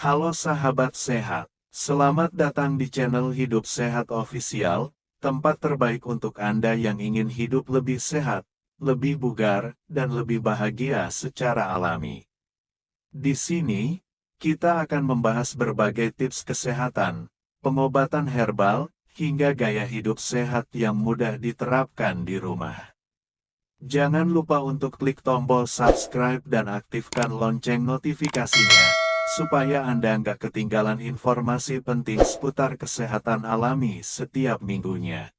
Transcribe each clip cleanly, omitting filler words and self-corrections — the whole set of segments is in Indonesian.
Halo sahabat sehat, selamat datang di channel Hidup Sehat Official, tempat terbaik untuk Anda yang ingin hidup lebih sehat, lebih bugar, dan lebih bahagia secara alami. Di sini, kita akan membahas berbagai tips kesehatan, pengobatan herbal, hingga gaya hidup sehat yang mudah diterapkan di rumah. Jangan lupa untuk klik tombol subscribe dan aktifkan lonceng notifikasinya, supaya Anda nggak ketinggalan informasi penting seputar kesehatan alami setiap minggunya.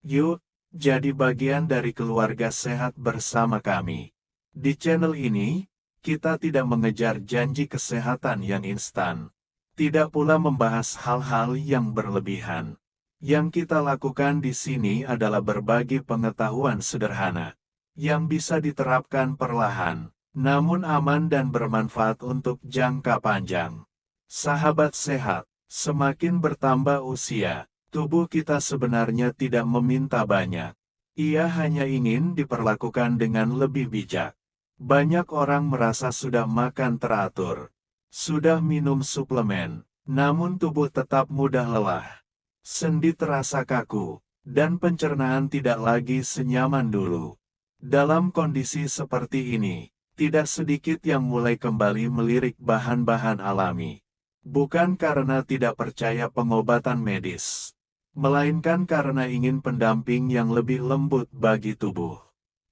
Yuk, jadi bagian dari keluarga sehat bersama kami. Di channel ini, kita tidak mengejar janji kesehatan yang instan. Tidak pula membahas hal-hal yang berlebihan. Yang kita lakukan di sini adalah berbagi pengetahuan sederhana, yang bisa diterapkan perlahan, namun aman dan bermanfaat untuk jangka panjang. Sahabat sehat, semakin bertambah usia, tubuh kita sebenarnya tidak meminta banyak. Ia hanya ingin diperlakukan dengan lebih bijak. Banyak orang merasa sudah makan teratur, sudah minum suplemen, namun tubuh tetap mudah lelah. Sendi terasa kaku, dan pencernaan tidak lagi senyaman dulu. Dalam kondisi seperti ini, tidak sedikit yang mulai kembali melirik bahan-bahan alami. Bukan karena tidak percaya pengobatan medis, melainkan karena ingin pendamping yang lebih lembut bagi tubuh.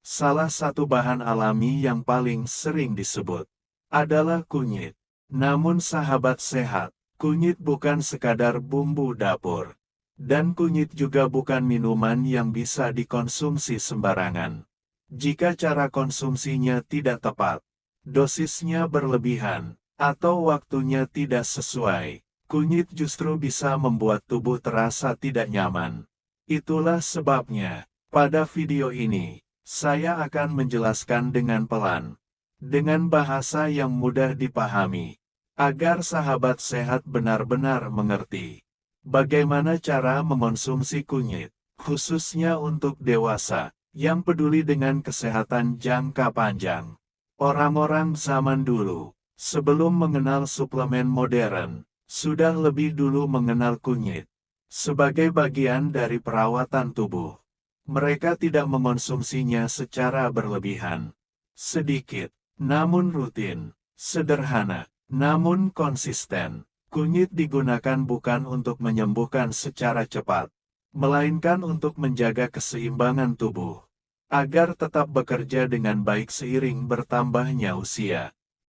Salah satu bahan alami yang paling sering disebut adalah kunyit. Namun sahabat sehat, kunyit bukan sekadar bumbu dapur. Dan kunyit juga bukan minuman yang bisa dikonsumsi sembarangan. Jika cara konsumsinya tidak tepat, dosisnya berlebihan, atau waktunya tidak sesuai, kunyit justru bisa membuat tubuh terasa tidak nyaman. Itulah sebabnya, pada video ini, saya akan menjelaskan dengan pelan, dengan bahasa yang mudah dipahami, agar sahabat sehat benar-benar mengerti bagaimana cara mengonsumsi kunyit, khususnya untuk dewasa, yang peduli dengan kesehatan jangka panjang. Orang-orang zaman dulu, sebelum mengenal suplemen modern, sudah lebih dulu mengenal kunyit sebagai bagian dari perawatan tubuh. Mereka tidak mengonsumsinya secara berlebihan. Sedikit, namun rutin, sederhana, namun konsisten. Kunyit digunakan bukan untuk menyembuhkan secara cepat, melainkan untuk menjaga keseimbangan tubuh, agar tetap bekerja dengan baik seiring bertambahnya usia.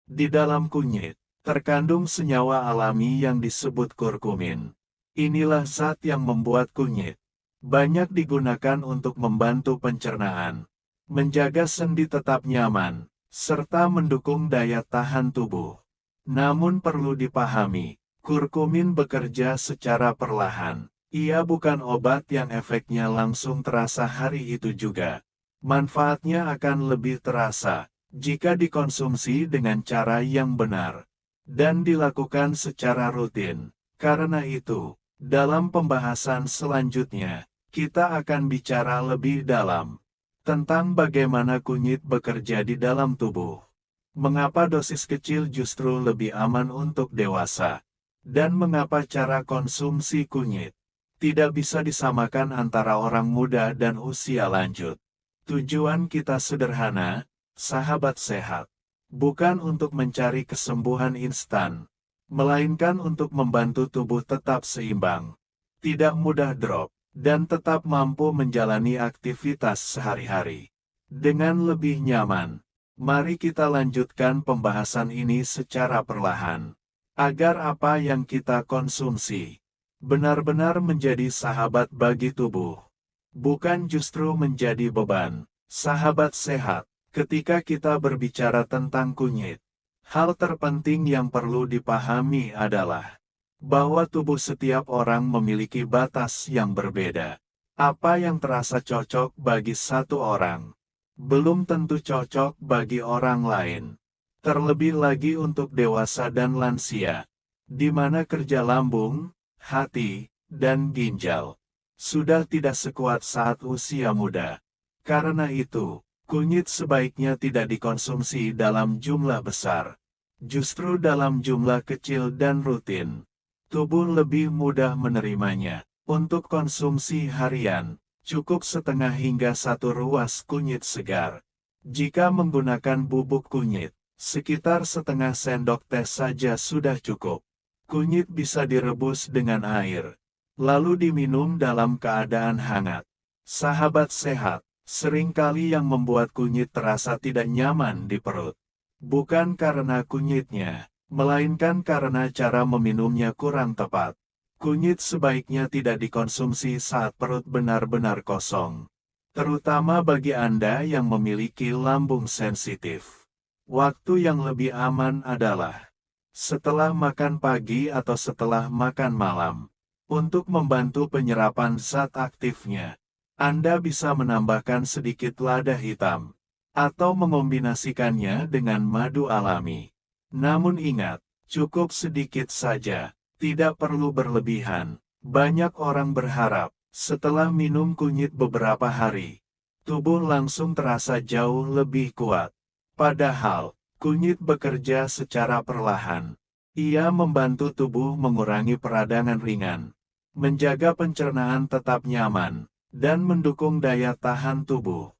Di dalam kunyit, terkandung senyawa alami yang disebut kurkumin. Inilah zat yang membuat kunyit banyak digunakan untuk membantu pencernaan, menjaga sendi tetap nyaman, serta mendukung daya tahan tubuh. Namun perlu dipahami, kurkumin bekerja secara perlahan. Ia bukan obat yang efeknya langsung terasa hari itu juga. Manfaatnya akan lebih terasa jika dikonsumsi dengan cara yang benar dan dilakukan secara rutin. Karena itu, dalam pembahasan selanjutnya, kita akan bicara lebih dalam tentang bagaimana kunyit bekerja di dalam tubuh. Mengapa dosis kecil justru lebih aman untuk dewasa? Dan mengapa cara konsumsi kunyit tidak bisa disamakan antara orang muda dan usia lanjut? Tujuan kita sederhana, sahabat sehat. Bukan untuk mencari kesembuhan instan, melainkan untuk membantu tubuh tetap seimbang, tidak mudah drop, dan tetap mampu menjalani aktivitas sehari-hari dengan lebih nyaman. Mari kita lanjutkan pembahasan ini secara perlahan, agar apa yang kita konsumsi benar-benar menjadi sahabat bagi tubuh, bukan justru menjadi beban. Sahabat sehat, ketika kita berbicara tentang kunyit, hal terpenting yang perlu dipahami adalah bahwa tubuh setiap orang memiliki batas yang berbeda. Apa yang terasa cocok bagi satu orang belum tentu cocok bagi orang lain. Terlebih lagi untuk dewasa dan lansia, di mana kerja lambung, hati, dan ginjal sudah tidak sekuat saat usia muda. Karena itu, kunyit sebaiknya tidak dikonsumsi dalam jumlah besar. Justru dalam jumlah kecil dan rutin, tubuh lebih mudah menerimanya. Untuk konsumsi harian, cukup setengah hingga 1 ruas kunyit segar. Jika menggunakan bubuk kunyit, sekitar setengah sendok teh saja sudah cukup. Kunyit bisa direbus dengan air, lalu diminum dalam keadaan hangat. Sahabat sehat, seringkali yang membuat kunyit terasa tidak nyaman di perut. Bukan karena kunyitnya, melainkan karena cara meminumnya kurang tepat. Kunyit sebaiknya tidak dikonsumsi saat perut benar-benar kosong, terutama bagi Anda yang memiliki lambung sensitif. Waktu yang lebih aman adalah setelah makan pagi atau setelah makan malam. Untuk membantu penyerapan zat aktifnya, Anda bisa menambahkan sedikit lada hitam atau mengombinasikannya dengan madu alami. Namun ingat, cukup sedikit saja, tidak perlu berlebihan. Banyak orang berharap, setelah minum kunyit beberapa hari, tubuh langsung terasa jauh lebih kuat. Padahal, kunyit bekerja secara perlahan. Ia membantu tubuh mengurangi peradangan ringan, menjaga pencernaan tetap nyaman, dan mendukung daya tahan tubuh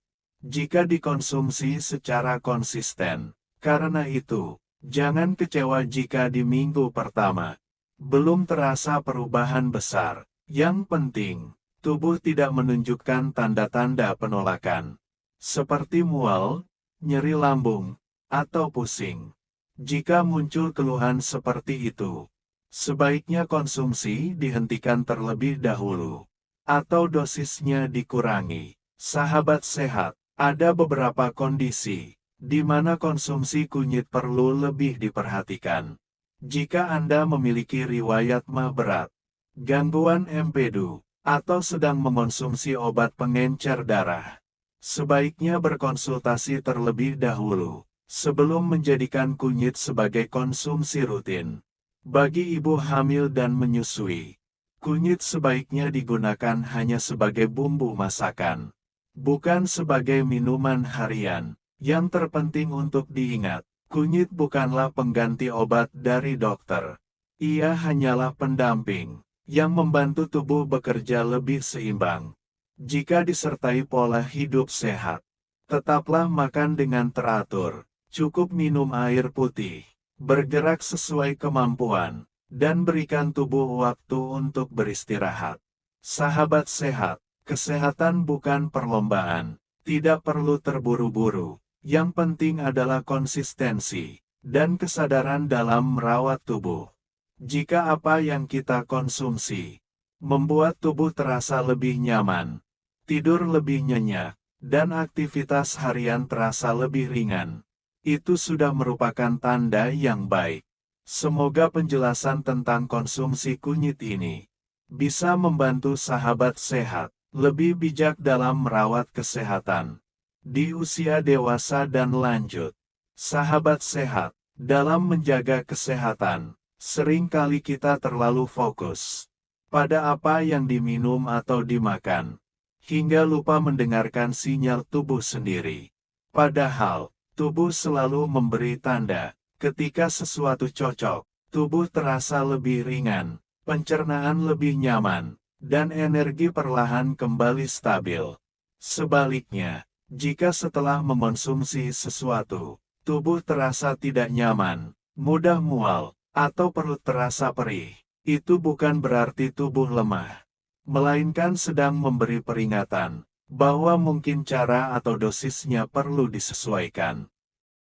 jika dikonsumsi secara konsisten. Karena itu, jangan kecewa jika di minggu pertama belum terasa perubahan besar. Yang penting, tubuh tidak menunjukkan tanda-tanda penolakan, seperti mual, nyeri lambung, atau pusing. Jika muncul keluhan seperti itu, sebaiknya konsumsi dihentikan terlebih dahulu, atau dosisnya dikurangi. Sahabat sehat, ada beberapa kondisi di mana konsumsi kunyit perlu lebih diperhatikan. Jika Anda memiliki riwayat MA berat, gangguan empedu, atau sedang mengonsumsi obat pengencer darah, sebaiknya berkonsultasi terlebih dahulu sebelum menjadikan kunyit sebagai konsumsi rutin. Bagi ibu hamil dan menyusui, kunyit sebaiknya digunakan hanya sebagai bumbu masakan, bukan sebagai minuman harian. Yang terpenting untuk diingat, kunyit bukanlah pengganti obat dari dokter. Ia hanyalah pendamping yang membantu tubuh bekerja lebih seimbang. Jika disertai pola hidup sehat, tetaplah makan dengan teratur, cukup minum air putih, bergerak sesuai kemampuan, dan berikan tubuh waktu untuk beristirahat. Sahabat sehat, kesehatan bukan perlombaan, tidak perlu terburu-buru. Yang penting adalah konsistensi dan kesadaran dalam merawat tubuh. Jika apa yang kita konsumsi membuat tubuh terasa lebih nyaman, tidur lebih nyenyak, dan aktivitas harian terasa lebih ringan, itu sudah merupakan tanda yang baik. Semoga penjelasan tentang konsumsi kunyit ini bisa membantu sahabat sehat lebih bijak dalam merawat kesehatan di usia dewasa dan lanjut. Sahabat sehat, dalam menjaga kesehatan, seringkali kita terlalu fokus pada apa yang diminum atau dimakan, hingga lupa mendengarkan sinyal tubuh sendiri. Padahal, tubuh selalu memberi tanda ketika sesuatu cocok. Tubuh terasa lebih ringan, pencernaan lebih nyaman, dan energi perlahan kembali stabil. Sebaliknya, jika setelah mengonsumsi sesuatu, tubuh terasa tidak nyaman, mudah mual, atau perut terasa perih, itu bukan berarti tubuh lemah, melainkan sedang memberi peringatan bahwa mungkin cara atau dosisnya perlu disesuaikan.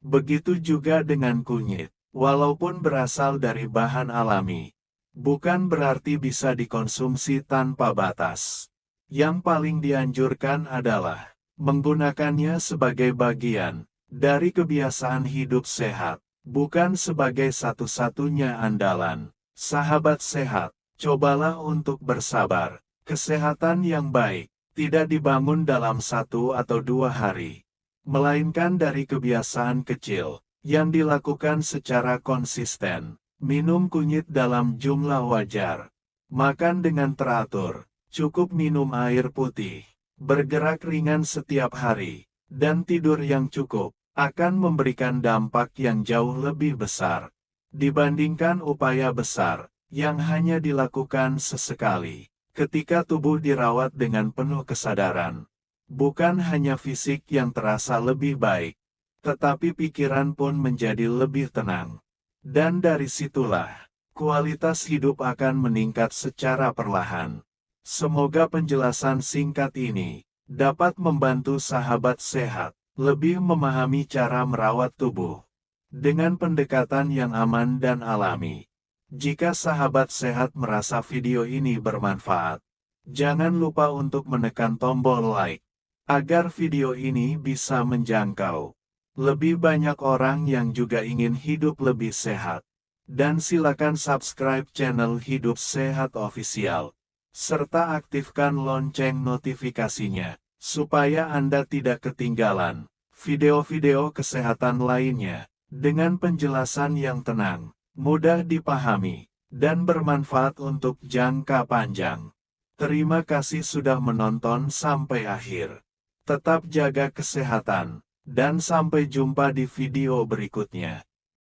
Begitu juga dengan kunyit, walaupun berasal dari bahan alami, bukan berarti bisa dikonsumsi tanpa batas. Yang paling dianjurkan adalah menggunakannya sebagai bagian dari kebiasaan hidup sehat, bukan sebagai satu-satunya andalan. Sahabat sehat, cobalah untuk bersabar. Kesehatan yang baik tidak dibangun dalam 1 atau 2 hari, melainkan dari kebiasaan kecil yang dilakukan secara konsisten. Minum kunyit dalam jumlah wajar, makan dengan teratur, cukup minum air putih, bergerak ringan setiap hari, dan tidur yang cukup akan memberikan dampak yang jauh lebih besar dibandingkan upaya besar yang hanya dilakukan sesekali. Ketika tubuh dirawat dengan penuh kesadaran, bukan hanya fisik yang terasa lebih baik, tetapi pikiran pun menjadi lebih tenang. Dan dari situlah, kualitas hidup akan meningkat secara perlahan. Semoga penjelasan singkat ini dapat membantu sahabat sehat lebih memahami cara merawat tubuh dengan pendekatan yang aman dan alami. Jika sahabat sehat merasa video ini bermanfaat, jangan lupa untuk menekan tombol like, agar video ini bisa menjangkau lebih banyak orang yang juga ingin hidup lebih sehat. Dan silakan subscribe channel Hidup Sehat Official, serta aktifkan lonceng notifikasinya, supaya Anda tidak ketinggalan video-video kesehatan lainnya, dengan penjelasan yang tenang, mudah dipahami, dan bermanfaat untuk jangka panjang. Terima kasih sudah menonton sampai akhir. Tetap jaga kesehatan, dan sampai jumpa di video berikutnya.